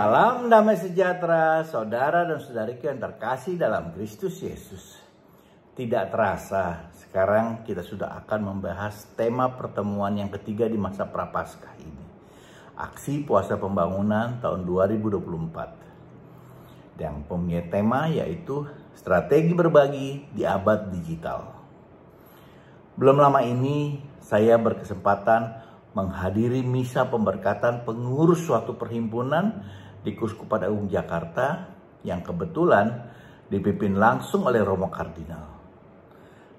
Salam damai sejahtera, saudara dan saudariku yang terkasih dalam Kristus Yesus. Tidak terasa, sekarang kita sudah akan membahas tema pertemuan yang ketiga di masa Prapaskah ini. Aksi Puasa Pembangunan tahun 2024. Yang punya tema yaitu strategi berbagi di abad digital. Belum lama ini saya berkesempatan menghadiri misa pemberkatan pengurus suatu perhimpunan di Keuskupan Agung Jakarta yang kebetulan dipimpin langsung oleh Romo Kardinal.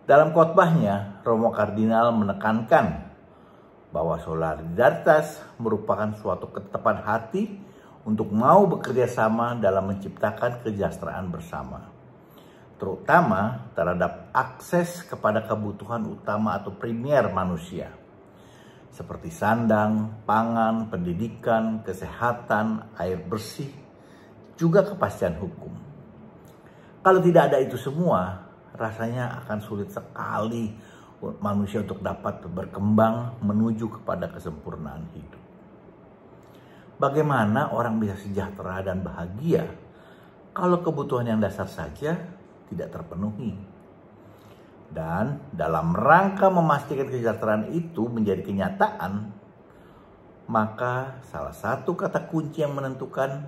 Dalam khotbahnya, Romo Kardinal menekankan bahwa solidaritas merupakan suatu ketetapan hati untuk mau bekerja sama dalam menciptakan kesejahteraan bersama, terutama terhadap akses kepada kebutuhan utama atau primer manusia, seperti sandang, pangan, pendidikan, kesehatan, air bersih, juga kepastian hukum. Kalau tidak ada itu semua, rasanya akan sulit sekali manusia untuk dapat berkembang menuju kepada kesempurnaan hidup. Bagaimana orang bisa sejahtera dan bahagia kalau kebutuhan yang dasar saja tidak terpenuhi? Dan dalam rangka memastikan kesejahteraan itu menjadi kenyataan, maka salah satu kata kunci yang menentukan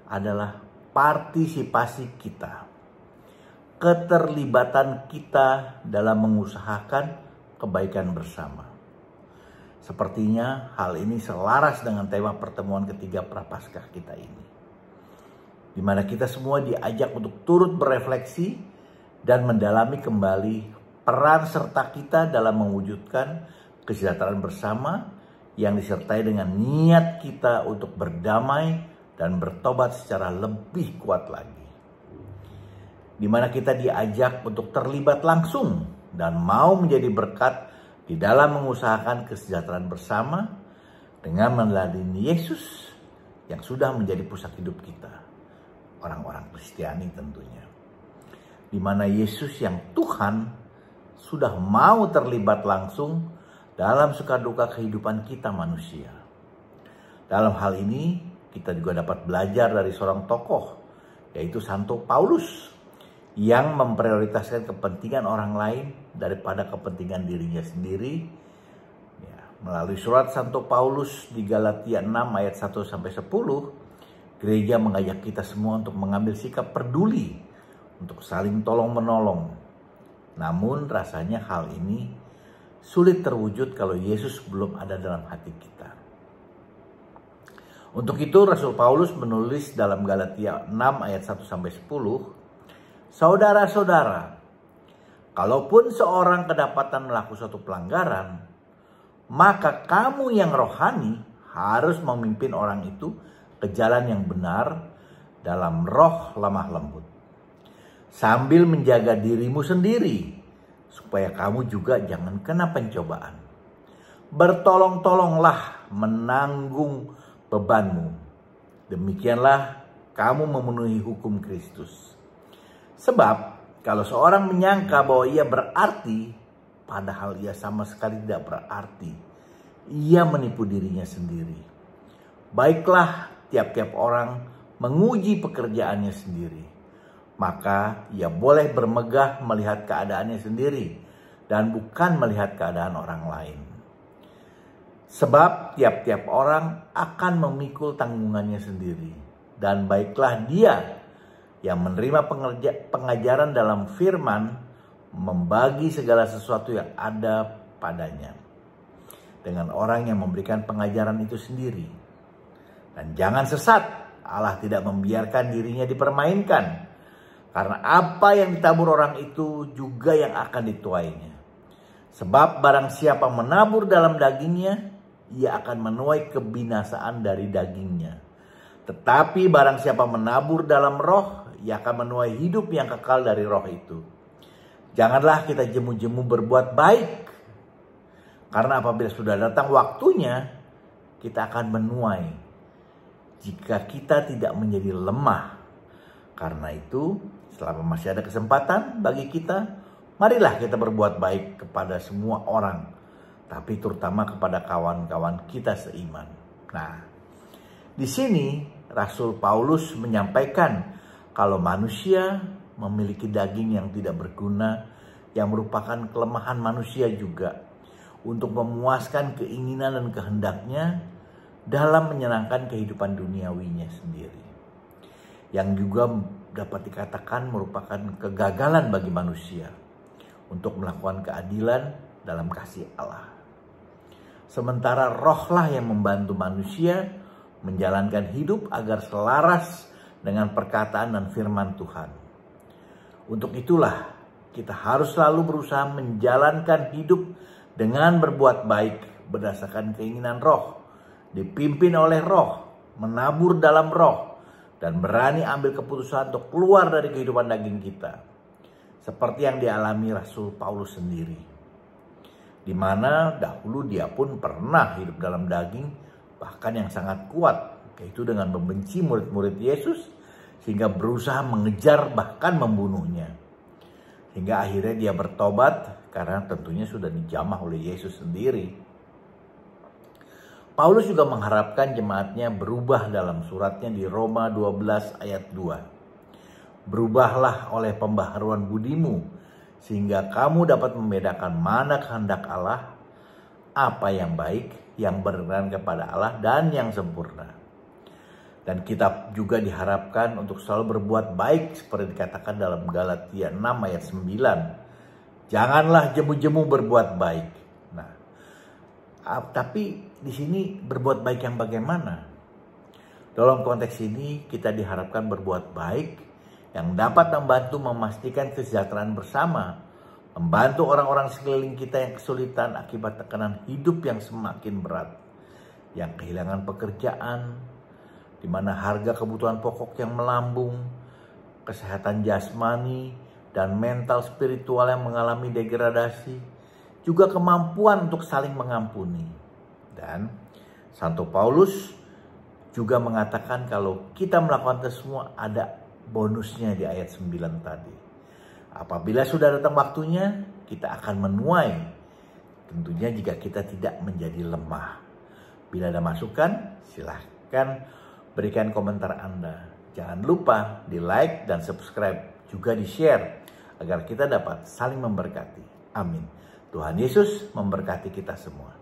adalah partisipasi kita. Keterlibatan kita dalam mengusahakan kebaikan bersama. Sepertinya hal ini selaras dengan tema pertemuan ketiga Prapaskah kita ini, di mana kita semua diajak untuk turut berefleksi dan mendalami kembali peran serta kita dalam mewujudkan kesejahteraan bersama yang disertai dengan niat kita untuk berdamai dan bertobat secara lebih kuat lagi. Di mana kita diajak untuk terlibat langsung dan mau menjadi berkat di dalam mengusahakan kesejahteraan bersama dengan meneladani Yesus yang sudah menjadi pusat hidup kita, orang-orang Kristiani tentunya. Di mana Yesus yang Tuhan sudah mau terlibat langsung dalam suka duka kehidupan kita manusia. Dalam hal ini kita juga dapat belajar dari seorang tokoh, yaitu Santo Paulus, yang memprioritaskan kepentingan orang lain daripada kepentingan dirinya sendiri. Melalui surat Santo Paulus di Galatia 6 ayat 1-10, gereja mengajak kita semua untuk mengambil sikap peduli, untuk saling tolong menolong. Namun rasanya hal ini sulit terwujud kalau Yesus belum ada dalam hati kita. Untuk itu Rasul Paulus menulis dalam Galatia 6 ayat 1-10, saudara-saudara, kalaupun seorang kedapatan melakukan suatu pelanggaran, maka kamu yang rohani harus memimpin orang itu ke jalan yang benar dalam roh lemah lembut, sambil menjaga dirimu sendiri, supaya kamu juga jangan kena pencobaan. Bertolong-tolonglah menanggung bebanmu. Demikianlah kamu memenuhi hukum Kristus. Sebab kalau seorang menyangka bahwa ia berarti, padahal ia sama sekali tidak berarti, ia menipu dirinya sendiri. Baiklah tiap-tiap orang menguji pekerjaannya sendiri, maka ia boleh bermegah melihat keadaannya sendiri dan bukan melihat keadaan orang lain. Sebab tiap-tiap orang akan memikul tanggungannya sendiri. Dan baiklah dia yang menerima pengajaran dalam firman membagi segala sesuatu yang ada padanya dengan orang yang memberikan pengajaran itu sendiri. Dan jangan sesat, Allah tidak membiarkan dirinya dipermainkan. Karena apa yang ditabur orang itu juga yang akan dituainya. Sebab barang siapa menabur dalam dagingnya, ia akan menuai kebinasaan dari dagingnya. Tetapi barang siapa menabur dalam roh, ia akan menuai hidup yang kekal dari roh itu. Janganlah kita jemu-jemu berbuat baik. Karena apabila sudah datang waktunya, kita akan menuai jika kita tidak menjadi lemah. Karena itu, selama masih ada kesempatan bagi kita, marilah kita berbuat baik kepada semua orang, tapi terutama kepada kawan-kawan kita seiman. Nah, di sini Rasul Paulus menyampaikan kalau manusia memiliki daging yang tidak berguna, yang merupakan kelemahan manusia juga, untuk memuaskan keinginan dan kehendaknya dalam menyenangkan kehidupan duniawinya sendiri. Yang juga dapat dikatakan merupakan kegagalan bagi manusia untuk melakukan keadilan dalam kasih Allah. Sementara rohlah yang membantu manusia menjalankan hidup agar selaras dengan perkataan dan firman Tuhan. Untuk itulah kita harus selalu berusaha menjalankan hidup dengan berbuat baik berdasarkan keinginan roh, dipimpin oleh roh, menabur dalam roh, dan berani ambil keputusan untuk keluar dari kehidupan daging kita. Seperti yang dialami Rasul Paulus sendiri, di mana dahulu dia pun pernah hidup dalam daging, bahkan yang sangat kuat, yaitu dengan membenci murid-murid Yesus, sehingga berusaha mengejar bahkan membunuhnya. Hingga akhirnya dia bertobat, karena tentunya sudah dijamah oleh Yesus sendiri. Paulus juga mengharapkan jemaatnya berubah dalam suratnya di Roma 12 ayat 2. Berubahlah oleh pembaharuan budimu, sehingga kamu dapat membedakan mana kehendak Allah, apa yang baik, yang berkenan kepada Allah, dan yang sempurna. Dan kita juga diharapkan untuk selalu berbuat baik seperti dikatakan dalam Galatia 6 ayat 9. Janganlah jemu-jemu berbuat baik. Nah, tapi di sini berbuat baik yang bagaimana? Dalam konteks ini kita diharapkan berbuat baik yang dapat membantu memastikan kesejahteraan bersama, membantu orang-orang sekeliling kita yang kesulitan akibat tekanan hidup yang semakin berat, yang kehilangan pekerjaan, di mana harga kebutuhan pokok yang melambung, kesehatan jasmani dan mental spiritual yang mengalami degradasi, juga kemampuan untuk saling mengampuni. Dan Santo Paulus juga mengatakan kalau kita melakukan itu semua ada bonusnya di ayat 9 tadi. Apabila sudah datang waktunya, kita akan menuai. Tentunya jika kita tidak menjadi lemah. Bila ada masukan, silahkan berikan komentar Anda. Jangan lupa di like dan subscribe, juga di share agar kita dapat saling memberkati. Amin. Tuhan Yesus memberkati kita semua.